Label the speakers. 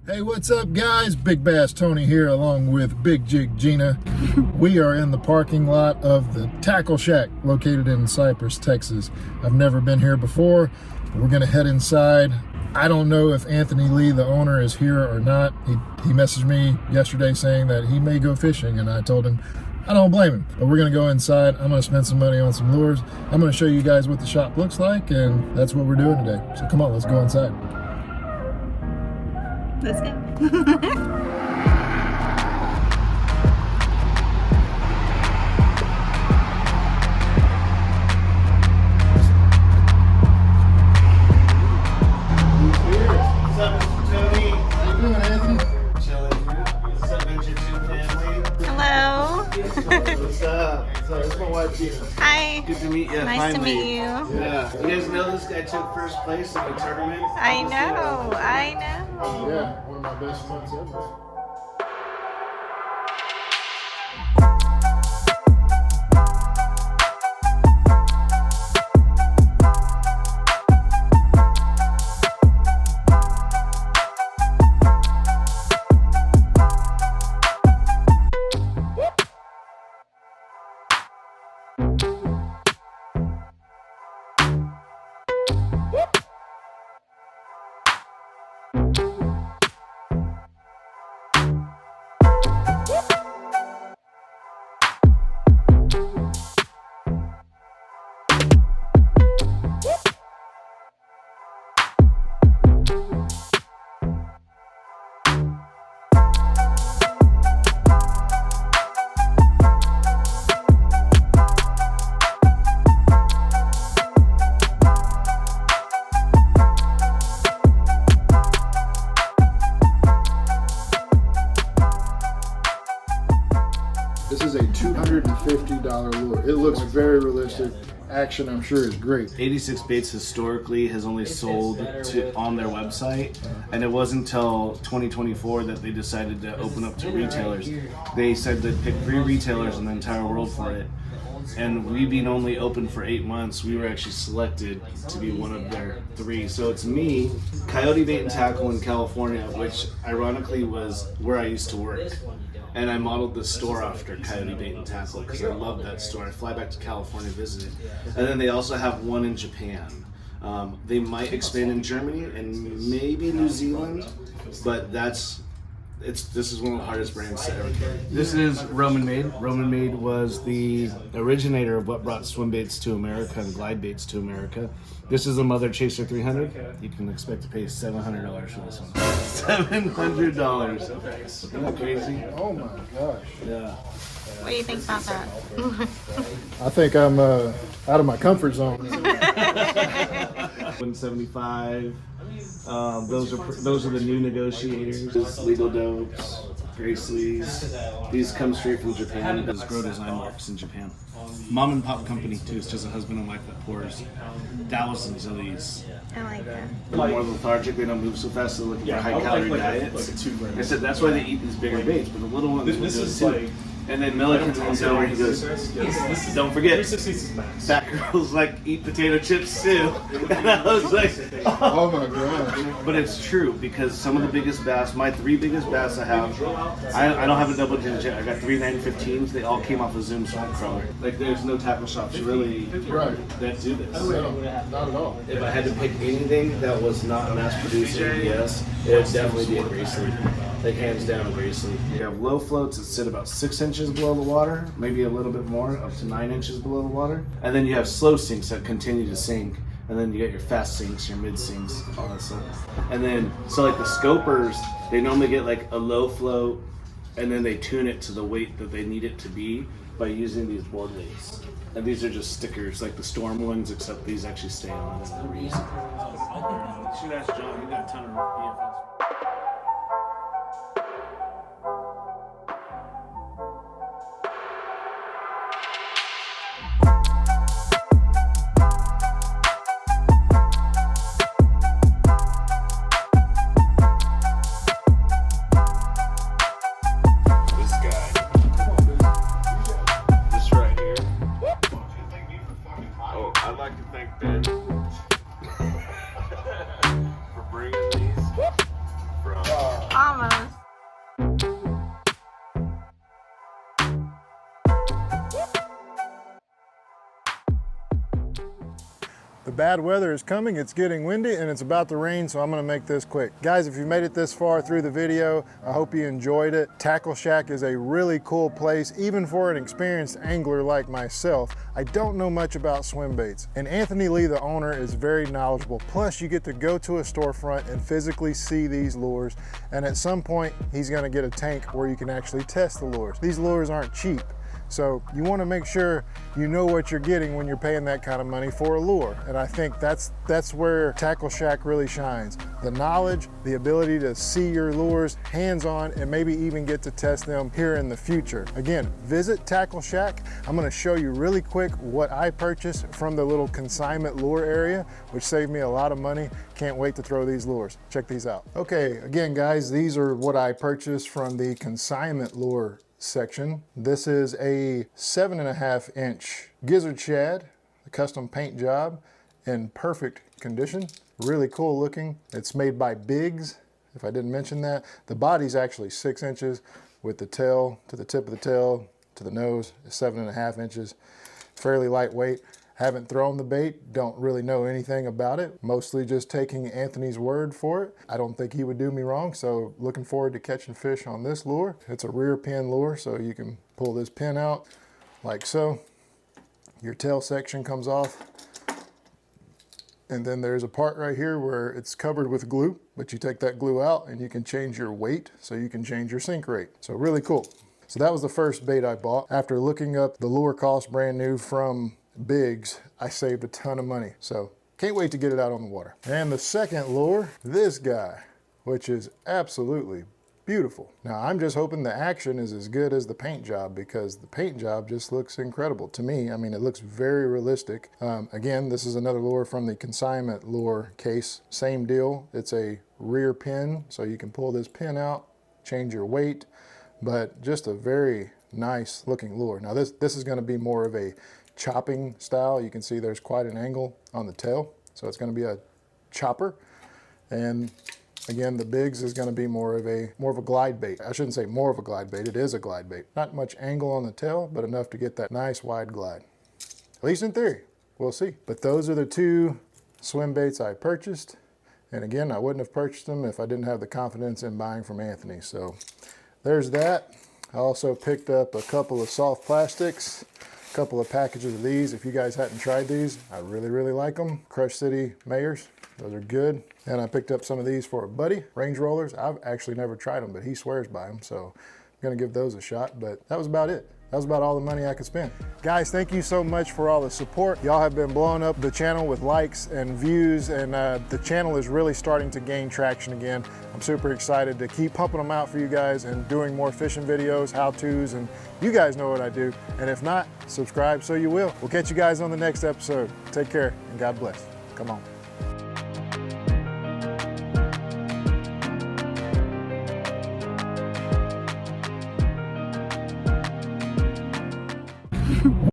Speaker 1: Hey, what's up guys? Big Bass Tony here along with Big Jig Gina. We are in the parking lot of the Tackle Shack located in Cypress, Texas. I've never been here before. We're gonna head inside. I don't know if Anthony Lee, the owner, is here or not. He messaged me yesterday saying that he may go fishing, and I told him I don't blame him. But we're gonna go inside. I'm gonna spend some money on some lures. I'm gonna show you guys what the shop looks like, and that's what we're doing today. So come on, let's go inside.
Speaker 2: Let's go.
Speaker 3: What's up? It's my wife, Gina.
Speaker 2: Hi.
Speaker 3: Good to meet you.
Speaker 2: Nice to meet you.
Speaker 3: Yeah. You guys know this guy took first place in the tournament?
Speaker 2: I know.
Speaker 1: Yeah, one of my best months ever. This is a $250 lure. It looks very realistic. Action, I'm sure, is great.
Speaker 3: 86 Baits historically has only sold on their website, and it wasn't until 2024 that they decided to open up to retailers. They said they'd pick 3 retailers in the entire world for it. And we being only open for 8 months, we were actually selected to be one of their 3. So it's me, Coyote Bait and Tackle in California, which ironically was where I used to work. And I modeled the store after Coyote Bait and Tackle because I love that store. I fly back to California to visit it. And then they also have one in Japan. They might expand in Germany and maybe New Zealand, but this is one of the hardest brands to ever carry. This is Roman Made. Roman Made was the originator of what brought Swimbaits to America and glide baits to America. This is a Mother Chaser 300. You can expect to pay $700 for this one. $700. Isn't that crazy?
Speaker 1: Oh my gosh.
Speaker 3: Yeah.
Speaker 2: What do you think about that?
Speaker 1: I think I'm out of my comfort zone.
Speaker 3: 175. Those are the new negotiators. Legal Dopes, Gracleys. These come straight from Japan. Those grow design works in Japan. Mom and pop company too. It's just a husband and wife that pours thousands of these.
Speaker 2: I like that.
Speaker 3: They're more lethargic. They don't move so fast. They're looking for high calorie diets. I said that's why they eat these bigger baits, but the little ones will do it too. And then Milliken comes over and he goes, don't forget, fat girls like eat potato chips too. And I was like,
Speaker 1: Oh my gosh.
Speaker 3: But it's true because some of the biggest bass, my 3 biggest bass I have, I don't have a double digit. I got 3 915s. They all came off a Zoom swamp crawler. Like there's no tackle shops really that do this.
Speaker 1: No, not at all.
Speaker 3: If I had to pick anything that was not mass produced in yes, it would definitely be a Gracely. Like hands down Gracely. You have low floats that sit about 6 inches below the water, maybe a little bit more, up to 9 inches below the water. And then you have slow sinks that continue to sink. And then you get your fast sinks, your mid sinks, all that stuff. And then, so like the scopers, they normally get like a low float and then they tune it to the weight that they need it to be by using these board weights. And these are just stickers, like the Storm ones, except these actually stay on and they're easy. You should ask John, he got a ton of EFS.
Speaker 1: The bad weather is coming, it's getting windy, and it's about to rain, so I'm gonna make this quick. Guys, if you made it this far through the video, I hope you enjoyed it. Tackle Shack is a really cool place, even for an experienced angler like myself. I don't know much about swim baits, and Anthony Lee, the owner, is very knowledgeable. Plus, you get to go to a storefront and physically see these lures, and at some point, he's gonna get a tank where you can actually test the lures. These lures aren't cheap. So you want to make sure you know what you're getting when you're paying that kind of money for a lure. And I think that's where Tackle Shack really shines. The knowledge, the ability to see your lures hands-on, and maybe even get to test them here in the future. Again, visit Tackle Shack. I'm going to show you really quick what I purchased from the little consignment lure area, which saved me a lot of money. Can't wait to throw these lures. Check these out. Okay, again, guys, these are what I purchased from the consignment lure section. This is a 7.5 inch gizzard shad, a custom paint job in perfect condition. Really cool looking. It's made by Biggs, if I didn't mention that. The body's actually 6 inches with the tail, to the tip of the tail, to the nose, is 7.5 inches. Fairly lightweight. Haven't thrown the bait, don't really know anything about it. Mostly just taking Anthony's word for it. I don't think he would do me wrong, so looking forward to catching fish on this lure. It's a rear pin lure, so you can pull this pin out like so. Your tail section comes off. And then there's a part right here where it's covered with glue, but you take that glue out and you can change your weight, so you can change your sink rate. So really cool. So that was the first bait I bought. After looking up the lure cost brand new from Biggs, I saved a ton of money. So can't wait to get it out on the water. And the second lure, this guy, which is absolutely beautiful. Now I'm just hoping the action is as good as the paint job, because the paint job just looks incredible to me. I mean, it looks very realistic. Again, this is another lure from the consignment lure case. Same deal. It's a rear pin, so you can pull this pin out, change your weight, but just a very nice looking lure. Now this is going to be more of a chopping style. You can see there's quite an angle on the tail, so it's going to be a chopper. And again, the Biggs is going to be more of a glide bait. I shouldn't say more of a glide bait, it is a glide bait. Not much angle on the tail, but enough to get that nice wide glide. At least in theory, we'll see. But those are the two swim baits I purchased. And again, I wouldn't have purchased them if I didn't have the confidence in buying from Anthony. So there's that. I also picked up a couple of soft plastics, a couple of packages of these. If you guys hadn't tried these, I really, really like them. Crush City Mayors, those are good. And I picked up some of these for a buddy, range rollers. I've actually never tried them, but he swears by them, so I'm gonna give those a shot. But that was about it. That was about all the money I could spend. Guys, thank you so much for all the support. Y'all have been blowing up the channel with likes and views, and the channel is really starting to gain traction again. I'm super excited to keep pumping them out for you guys and doing more fishing videos, how-tos, and you guys know what I do. And if not, subscribe so you will. We'll catch you guys on the next episode. Take care, and God bless. Come on.